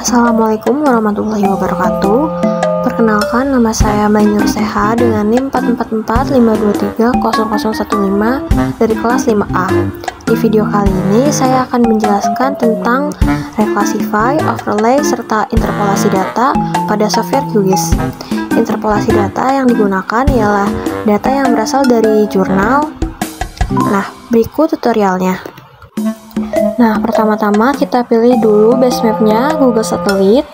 Assalamualaikum warahmatullahi wabarakatuh. Perkenalkan, nama saya Mbak Seha dengan NIM 44452300015 dari kelas 5A. Di video kali ini saya akan menjelaskan tentang reclassify, overlay, serta interpolasi data pada software QGIS. Interpolasi data yang digunakan ialah data yang berasal dari jurnal. Nah, berikut tutorialnya. Nah, pertama-tama kita pilih dulu base map-nya Google Satellite.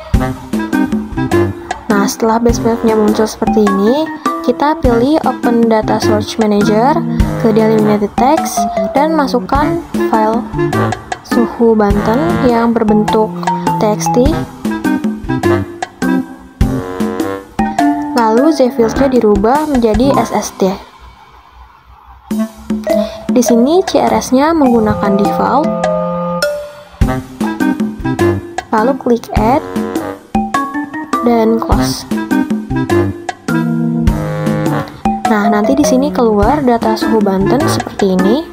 Nah, setelah base map-nya muncul seperti ini, kita pilih Open Data Source Manager ke Delimited Text dan masukkan file suhu Banten yang berbentuk txt. Lalu z-fields-nya dirubah menjadi SSD. Di sini CRS-nya menggunakan default. Lalu klik add dan close. Nah, nanti di sini keluar data suhu Banten seperti ini.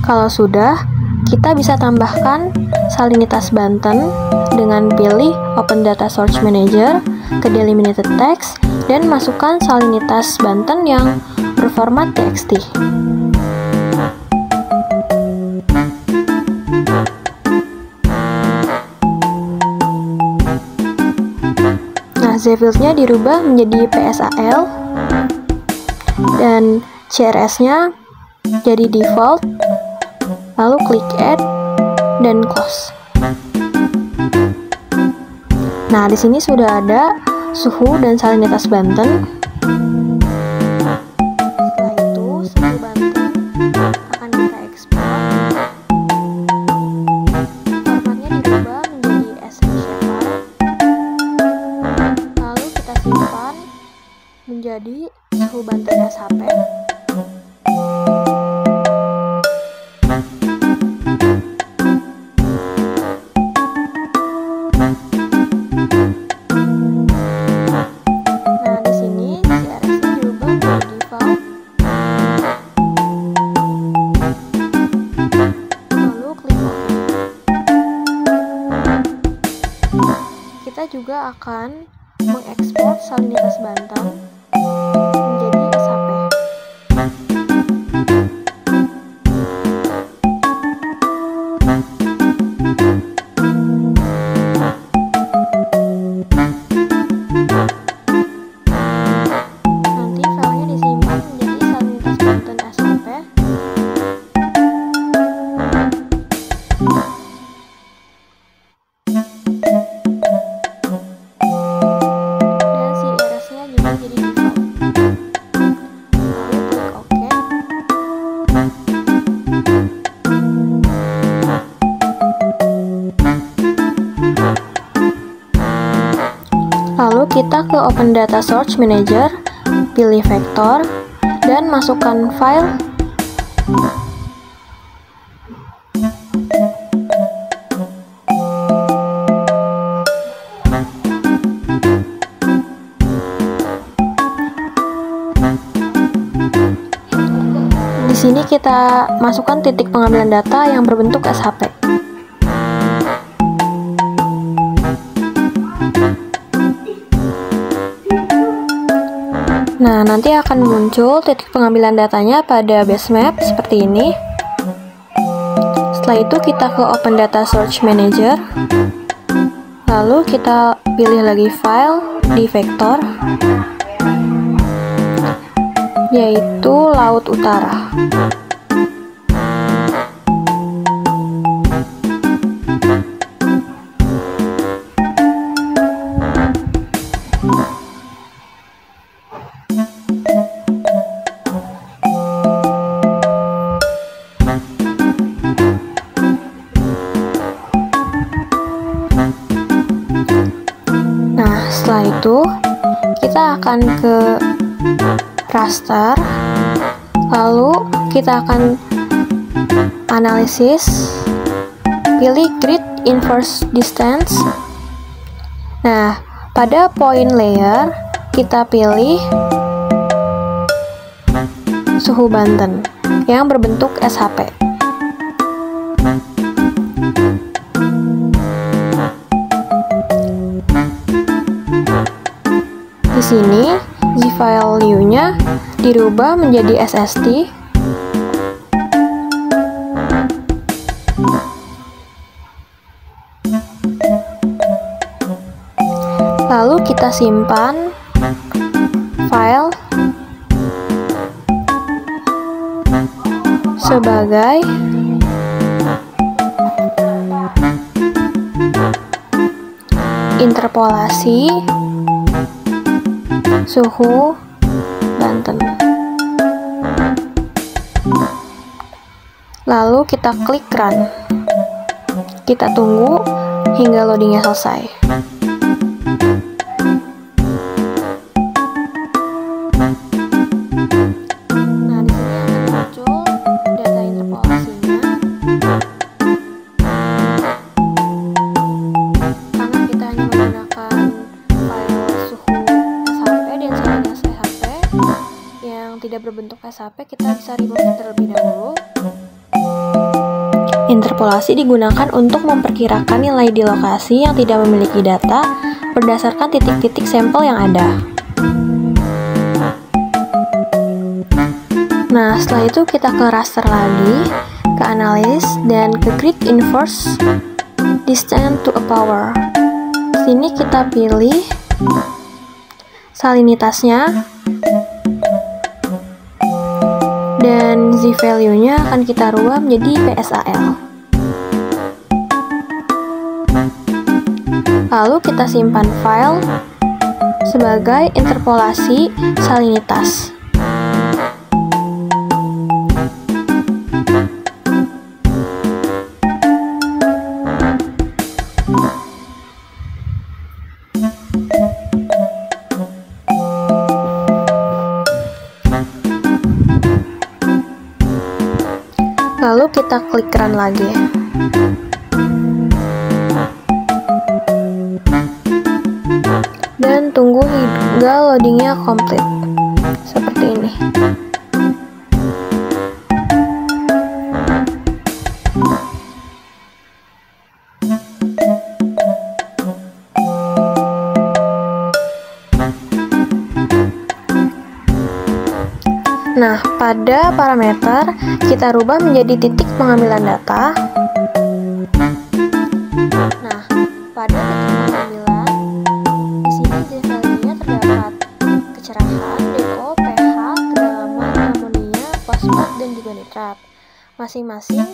Kalau sudah, kita bisa tambahkan salinitas Banten dengan pilih Open Data Source Manager ke Delimited Text dan masukkan salinitas Banten yang berformat txt. Nah, z-fields-nya dirubah menjadi PSAL dan CRS-nya jadi default. Lalu klik add dan close. Nah, di sini sudah ada suhu dan salinitas Banten. Setelah itu, suhu Banten akan kita ekspor. Formatnya dirubah menjadi SVG file. Lalu kita simpan menjadi suhu Banten SHP. Kita juga akan mengekspor salinitas Banten menjadi SHP. Nanti filenya disimpan menjadi salinitas Banten SHP. Lalu kita ke Open Data Source Manager, pilih vektor, dan masukkan file. Di sini kita masukkan titik pengambilan data yang berbentuk SHP. Nah, nanti akan muncul titik pengambilan datanya pada base map seperti ini. Setelah itu kita ke Open Data Source Manager. Lalu kita pilih lagi file di vektor, yaitu Laut Utara. Nah, setelah itu kita akan ke raster, lalu kita akan analisis, pilih grid inverse distance. Nah, pada point layer kita pilih suhu Banten yang berbentuk SHP. Di sini z-value-nya dirubah menjadi SST. Lalu kita simpan file sebagai interpolasi suhu Banten. Lalu kita klik run. Kita tunggu hingga loadingnya selesai. Nah, di sini akan muncul data interpolasinya. Karena kita hanya menggunakan file suhu SHP dan salinitas SHP yang tidak berbentuk SHP, kita bisa remove terlebih dahulu. Interpolasi digunakan untuk memperkirakan nilai di lokasi yang tidak memiliki data berdasarkan titik-titik sampel yang ada. Nah, setelah itu kita ke raster lagi, ke analysis, dan ke grid inverse distance to a power. Sini kita pilih salinitasnya, dan z-value-nya akan kita rubah menjadi PSAL. Lalu kita simpan file sebagai interpolasi salinitas. Lalu kita klik run lagi. Dan tunggu hingga loadingnya komplit. Seperti ini. Nah, pada parameter kita rubah menjadi titik pengambilan data. Nah, pada titik pengambilan di sini z-value-nya terdapat kecerahan, DO, pH, kedalaman, amonia, fosfat, dan juga nitrat. Masing-masing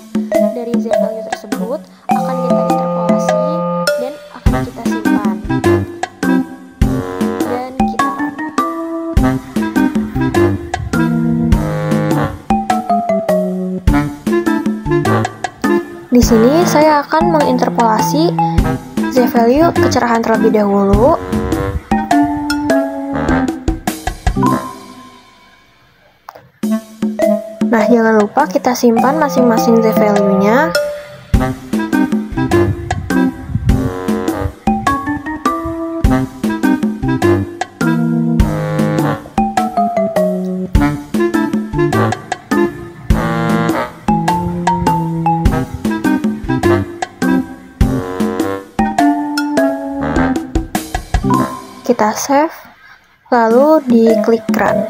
dari z-value tersebut akan kita interpolasi dan akan kita simpan. Dan kita run. Di sini saya akan menginterpolasi z-value kecerahan terlebih dahulu. Nah, jangan lupa kita simpan masing-masing z-value-nya. Kita save, lalu diklik run.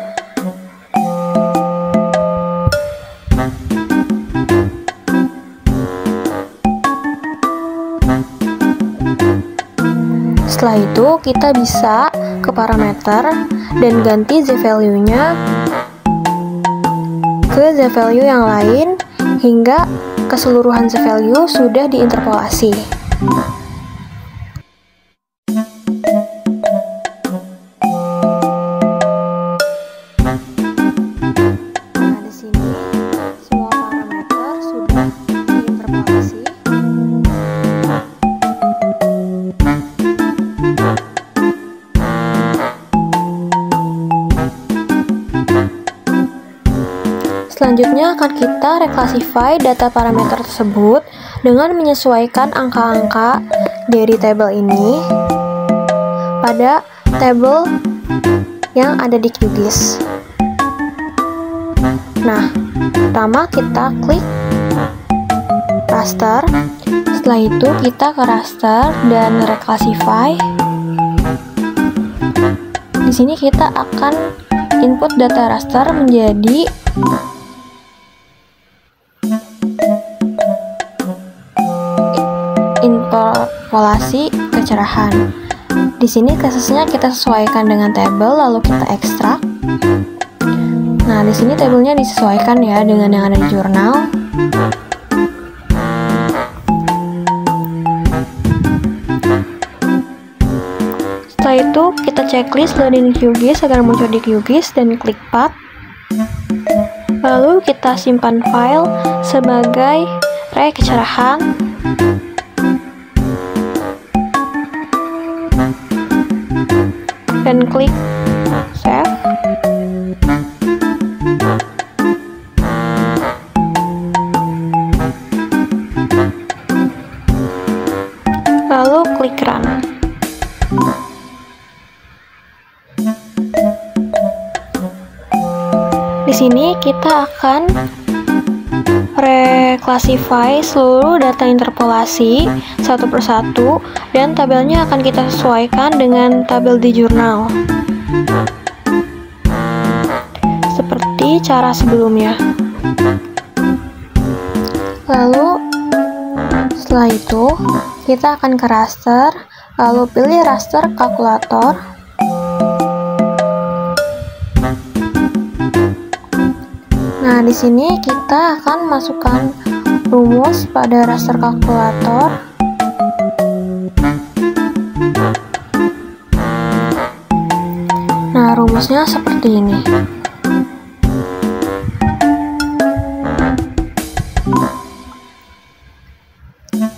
Setelah itu kita bisa ke parameter dan ganti z-value-nya ke z-value yang lain hingga keseluruhan z-value sudah diinterpolasi. Selanjutnya akan kita reclassify data parameter tersebut dengan menyesuaikan angka-angka dari tabel ini pada tabel yang ada di QGIS. Nah, pertama kita klik raster. Setelah itu kita ke raster dan reclassify. Di sini kita akan input data raster menjadi interpolasi kecerahan. Di sini kasusnya kita sesuaikan dengan tabel, lalu kita ekstrak. Nah, di sini tabelnya disesuaikan ya dengan yang ada di jurnal. Setelah itu kita checklist loading QGIS agar muncul di QGIS dan klik path. Lalu kita simpan file sebagai ray kecerahan. Dan klik save. Lalu klik run. Di sini kita akan reclassify seluruh data interpolasi satu persatu dan tabelnya akan kita sesuaikan dengan tabel di jurnal seperti cara sebelumnya. Lalu setelah itu kita akan ke raster, lalu pilih raster kalkulator. Nah, di sini kita akan masukkan rumus pada raster kalkulator. Nah, rumusnya seperti ini.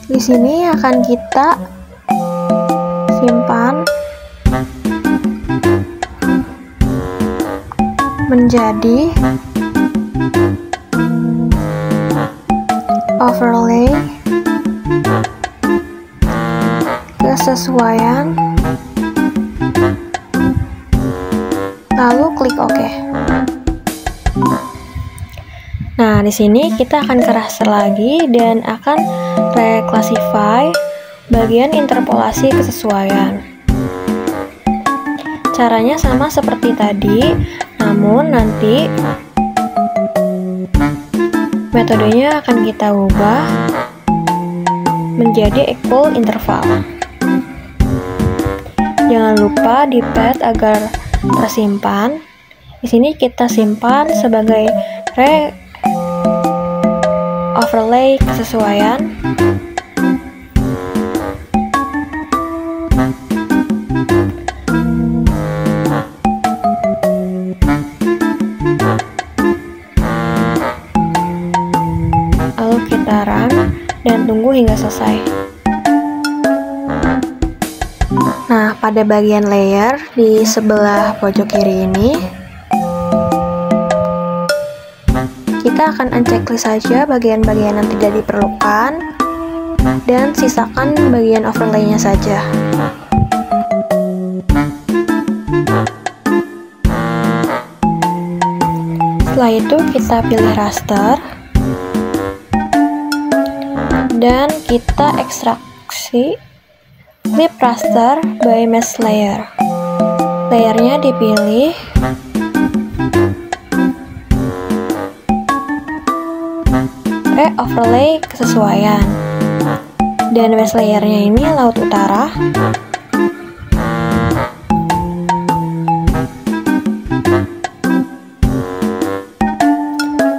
Di sini akan kita simpan menjadi overlay kesesuaian, lalu klik OK. Nah, di sini kita akan ke raster lagi dan akan reclassify bagian interpolasi kesesuaian. Caranya sama seperti tadi, namun nanti metodenya akan kita ubah menjadi equal interval. Jangan lupa di pad agar tersimpan. Di sini kita simpan sebagai overlay kesesuaian. Lalu kita run dan tunggu hingga selesai. Nah, pada bagian layer di sebelah pojok kiri ini kita akan unchecklist saja bagian-bagian yang tidak diperlukan dan sisakan bagian overlay-nya saja. Setelah itu kita pilih raster dan kita ekstraksi clip raster by mesh layer. Layernya dipilih overlay kesesuaian dan mesh layernya ini laut utara.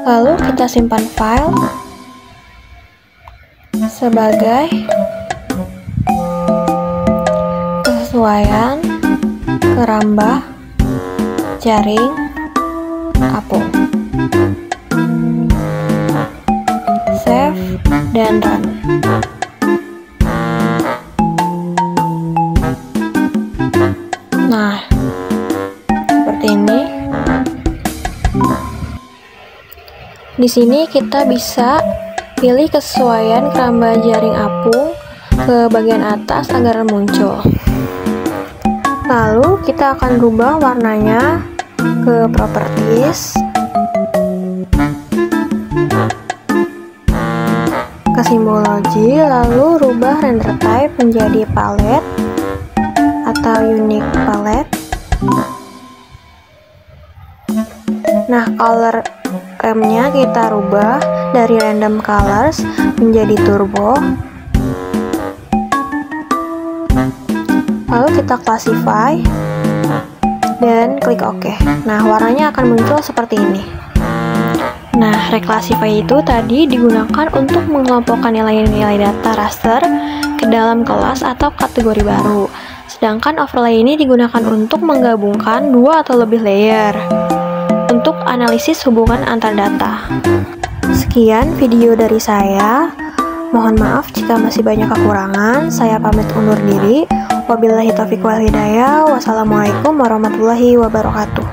Lalu kita simpan file sebagai kesesuaian keramba jaring apung. Save dan run. Nah, seperti ini. Di sini kita bisa pilih kesesuaian keramba jaring apung ke bagian atas agar muncul. Lalu kita akan rubah warnanya ke properties. ke simbology, lalu rubah render type menjadi palette atau unique palette. Nah, color gamenya kita rubah dari random colors menjadi turbo. Lalu kita classify dan klik OK. Nah, warnanya akan muncul seperti ini. Nah, reclassify itu tadi digunakan untuk mengelompokkan nilai-nilai data raster ke dalam kelas atau kategori baru. Sedangkan overlay ini digunakan untuk menggabungkan dua atau lebih layer untuk analisis hubungan antar data. Sekian video dari saya. Mohon maaf jika masih banyak kekurangan. Saya pamit undur diri. Wabillahi taufiq wal hidayah. Wassalamualaikum warahmatullahi wabarakatuh.